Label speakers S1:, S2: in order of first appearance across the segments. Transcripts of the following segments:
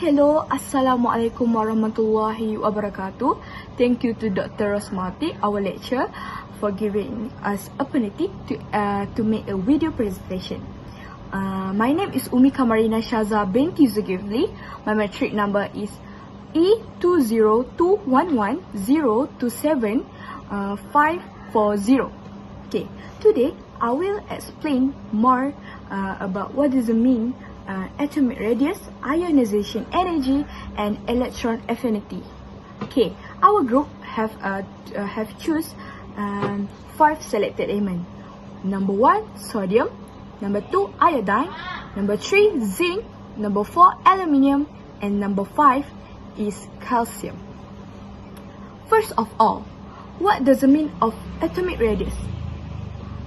S1: Hello, Assalamualaikum warahmatullahi wabarakatuh. Thank you to Dr. Rosmati, our lecturer, for giving us opportunity to make a video presentation. My name is Umi Kamarina Shaza binti Zulkifli. My matric number is E20211027540. Okay, today I will explain more about what does it mean atomic radius, ionization energy, and electron affinity. Okay, our group have choose 5 selected elements. Number 1, sodium. Number 2, iodine. Number 3, zinc. Number 4, aluminium. And number 5 is calcium. First of all, what does it mean of atomic radius?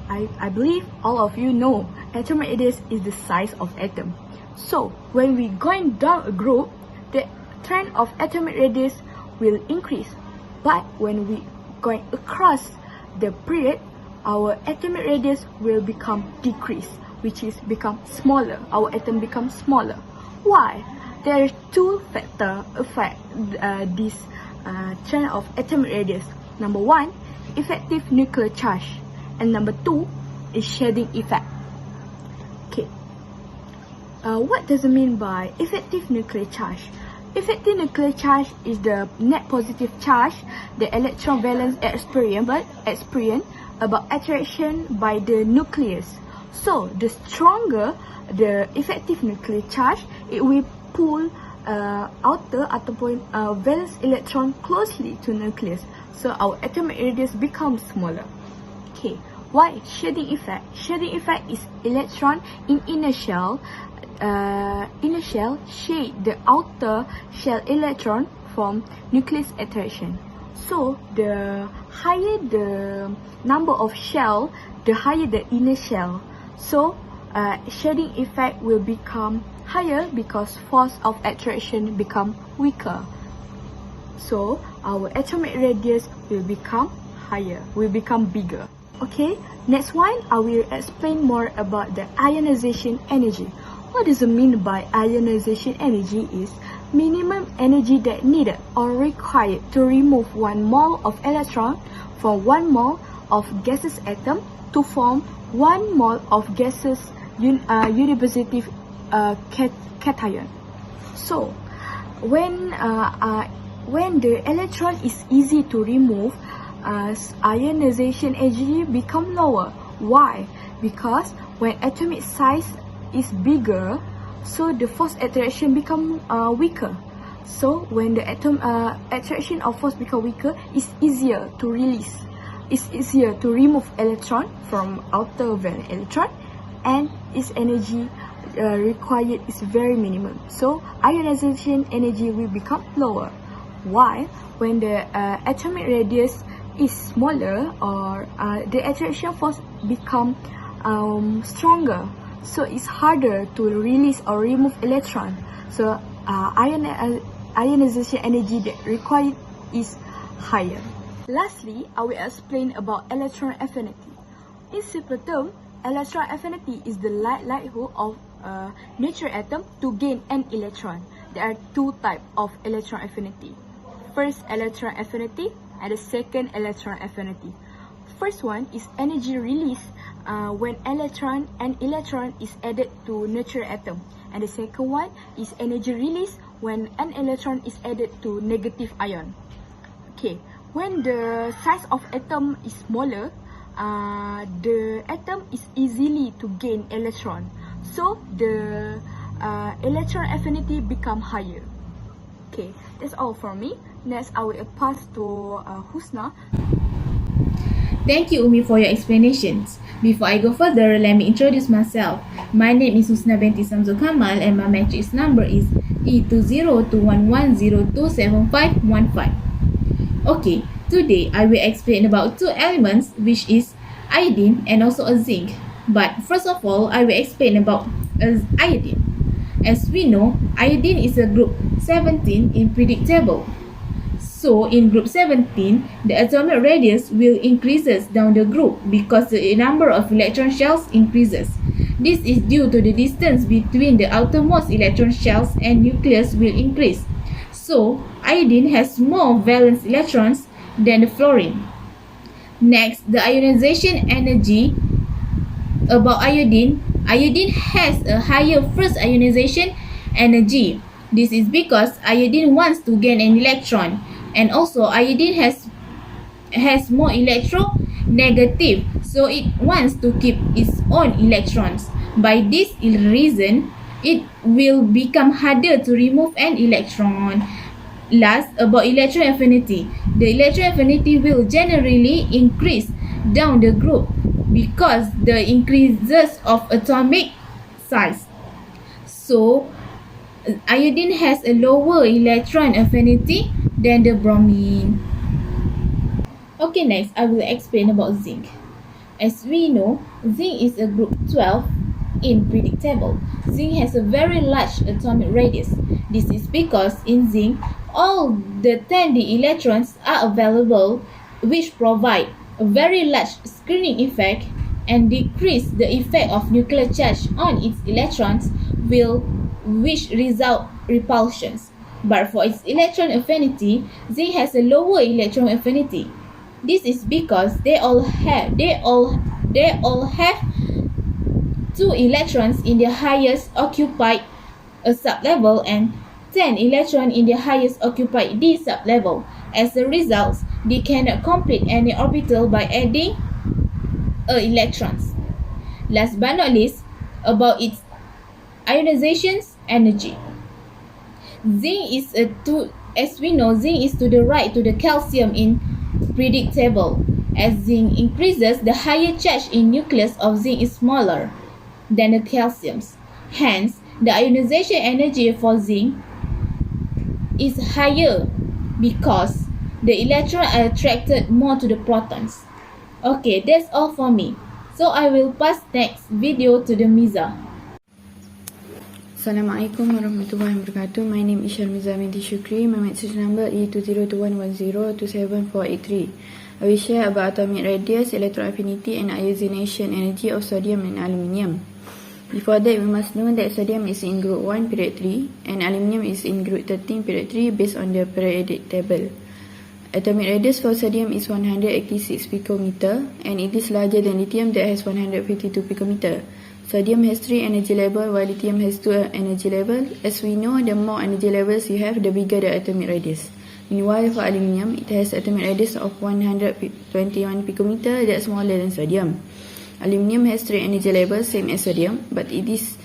S1: I believe all of you know atomic radius is the size of atom. So when we going down a group, the trend of atomic radius will increase. But when we going across the period, our atomic radius will become decrease, which is become smaller. Our atom becomes smaller. Why? There are two factors affect this trend of atomic radius. Number 1, effective nuclear charge, and number 2 is shedding effect. Okay. What does it mean by effective nuclear charge? Effective nuclear charge is the net positive charge the electron valence experience about attraction by the nucleus. So the stronger the effective nuclear charge, it will pull outer ataupun valence electron closely to nucleus. So our atomic radius becomes smaller. Okay, why shedding effect? Shedding effect is electron in inner shell shade the outer shell electron from nucleus attraction. So the higher the number of shell, the higher the inner shell. So shedding effect will become higher because force of attraction become weaker. So our atomic radius will become higher, will become bigger. Okay, next one I will explain more about the ionization energy. What does it mean by ionization energy is minimum energy that needed or required to remove 1 mole of electron from 1 mole of gaseous atom to form 1 mole of gaseous unipositive cation. So when the electron is easy to remove, ionization energy become lower. Why? Because when atomic size is bigger, so the force attraction become weaker. So when the attraction of force become weaker, it's easier to release. It's easier to remove electron from outer valence electron, and its energy required is very minimum. So ionization energy will become lower. Why? When the atomic radius is smaller, or the attraction force become stronger, so it's harder to release or remove electron. So ionization energy that required is higher. Lastly, I will explain about electron affinity. In simple term, electron affinity is the likelihood of a neutral atom to gain an electron. There are two types of electron affinity. First electron affinity and the second electron affinity. First one is energy release when an electron is added to neutral atom, and the second one is energy release when an electron is added to negative ion. Okay, when the size of atom is smaller, the atom is easily to gain electron, so the electron affinity become higher. Okay, that's all for me. Next, I will pass to Husna.
S2: Thank you, Umi, for your explanations. Before I go further, let me introduce myself. My name is Husna binti Samsul Kamal, and my matrix number is E20211027515. Okay, today I will explain about two elements, which is iodine and also a zinc. But first of all, I will explain about iodine. As we know, iodine is a group 17 in periodic table. So in group 17, the atomic radius will increases down the group because the number of electron shells increases. This is due to the distance between the outermost electron shells and nucleus will increase. So, iodine has more valence electrons than the fluorine. Next, the ionization energy about iodine. Iodine has a higher first ionization energy. This is because iodine wants to gain an electron, and also iodine has more electronegative, so it wants to keep its own electrons. By this reason, it will become harder to remove an electron. Last, about electron affinity. The electron affinity will generally increase down the group because the increases of atomic size. So, iodine has a lower electron affinity than the bromine. Okay, next I will explain about zinc. As we know, zinc is a group 12 in periodic table. Zinc has a very large atomic radius. This is because in zinc, all the 10d electrons are available, which provide a very large screening effect and decrease the effect of nuclear charge on its electrons, which result repulsions. But for its electron affinity, zinc has a lower electron affinity. This is because they all have 2 electrons in the highest occupied sublevel and 10 electrons in the highest occupied d sublevel. As a result, they cannot complete any orbital by adding electrons. Last but not least, about its ionization energy. Zinc is as we know, zinc is to the right to the calcium in periodic table. As zinc increases, the higher charge in nucleus of zinc is smaller than the calcium's. Hence, the ionization energy for zinc is higher because the electrons are attracted more to the protons. Okay, that's all for me. So I will pass next video to the Miza.
S1: Assalamualaikum warahmatullahi wabarakatuh. My name is Sharmiza binti Shukri. My message number is 202110274883. I will share about atomic radius, electron affinity and ionization energy of sodium and aluminium. Before that, we must know that sodium is in group 1 period 3 and aluminium is in group 13 period 3 based on the periodic table. Atomic radius for sodium is 186 picometer and it is larger than lithium that has 152 picometer. Sodium has 3 energy level while lithium has 2 energy level. As we know, the more energy levels you have, the bigger the atomic radius. Meanwhile, for aluminium, it has atomic radius of 121 picometer, that's smaller than sodium. Aluminium has 3 energy levels, same as sodium, but it is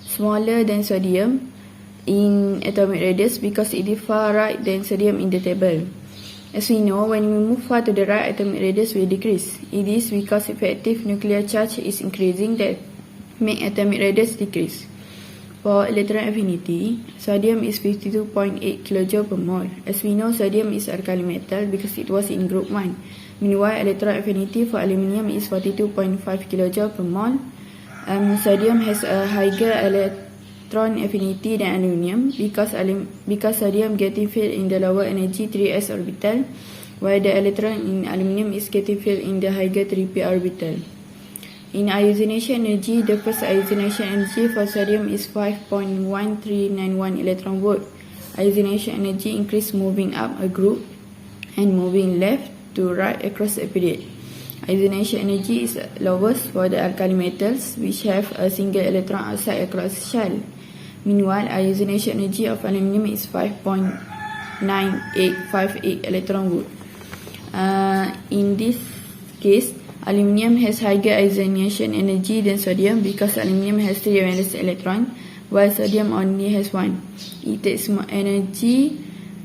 S1: smaller than sodium in atomic radius because it is far right than sodium in the table. As we know, when we move far to the right, atomic radius will decrease. It is because effective nuclear charge is increasing that make atomic radius decrease. For electron affinity, sodium is 52.8 kJ per mole. As we know, sodium is alkali metal because it was in group 1. Meanwhile, electron affinity for aluminium is 42.5 kJ per mole. Sodium has a higher electron affinity than aluminium because sodium getting filled in the lower energy 3s orbital, while the electron in aluminium is getting filled in the higher 3p orbital. In ionization energy, the first ionization energy for sodium is 5.1391 electron volt. Ionization energy increase moving up a group and moving left to right across a period. Ionization energy is lowest for the alkali metals which have a single electron outside a closed shell. Meanwhile, ionization energy of aluminium is 5.9858 electron volt. In this case, aluminium has higher ionization energy than sodium because aluminium has 3 valence electrons while sodium only has 1. It takes more energy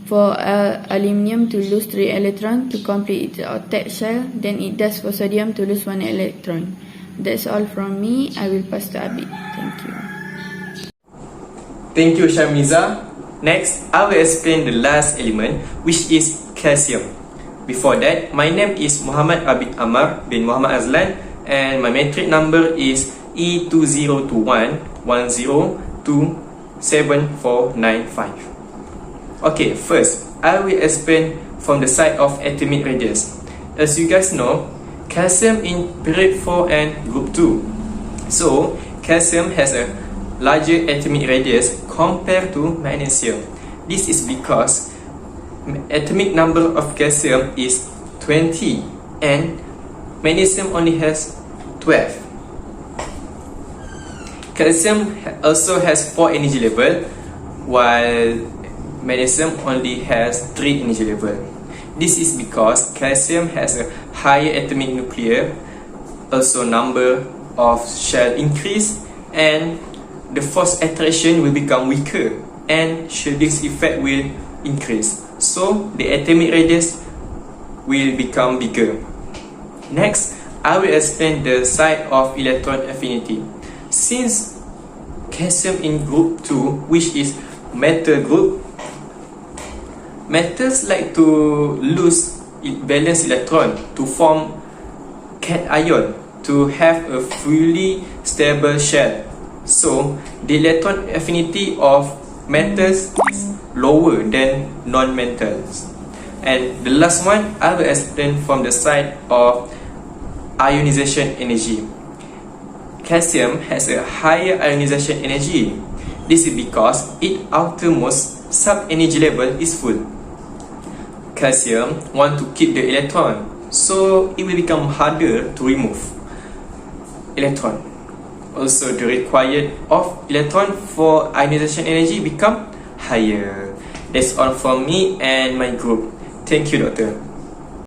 S1: for aluminium to lose 3 electrons to complete its octet shell than it does for sodium to lose 1 electron. That's all from me. I will pass to Abid. Thank you.
S3: Thank you, Sharmiza. Next, I will explain the last element, which is calcium. Before that, my name is Muhammad Abid Amar bin Muhammad Azlan and my metric number is E201210279495. Okay, first, I will explain from the side of atomic radius. As you guys know, calcium in period 4 and group 2. So, calcium has a larger atomic radius compared to magnesium. This is because atomic number of calcium is 20 and magnesium only has 12. Calcium also has 4 energy level, while magnesium only has 3 energy level. This is because calcium has a higher atomic nucleus, also number of shell increase, and the force attraction will become weaker and shielding effect will increase. So the atomic radius will become bigger. Next, I will explain the side of electron affinity. Since calcium in group 2, which is metal group, metals like to lose valence electron to form cation to have a fully stable shell. So the electron affinity of metals is lower than non-metals. And the last one, I will explain from the side of ionization energy. Calcium has a higher ionization energy. This is because its outermost sub-energy level is full. Calcium want to keep the electron, so it will become harder to remove electron. Also, the required of electron for ionization energy become higher. That's all from me and my group. Thank you, Doctor.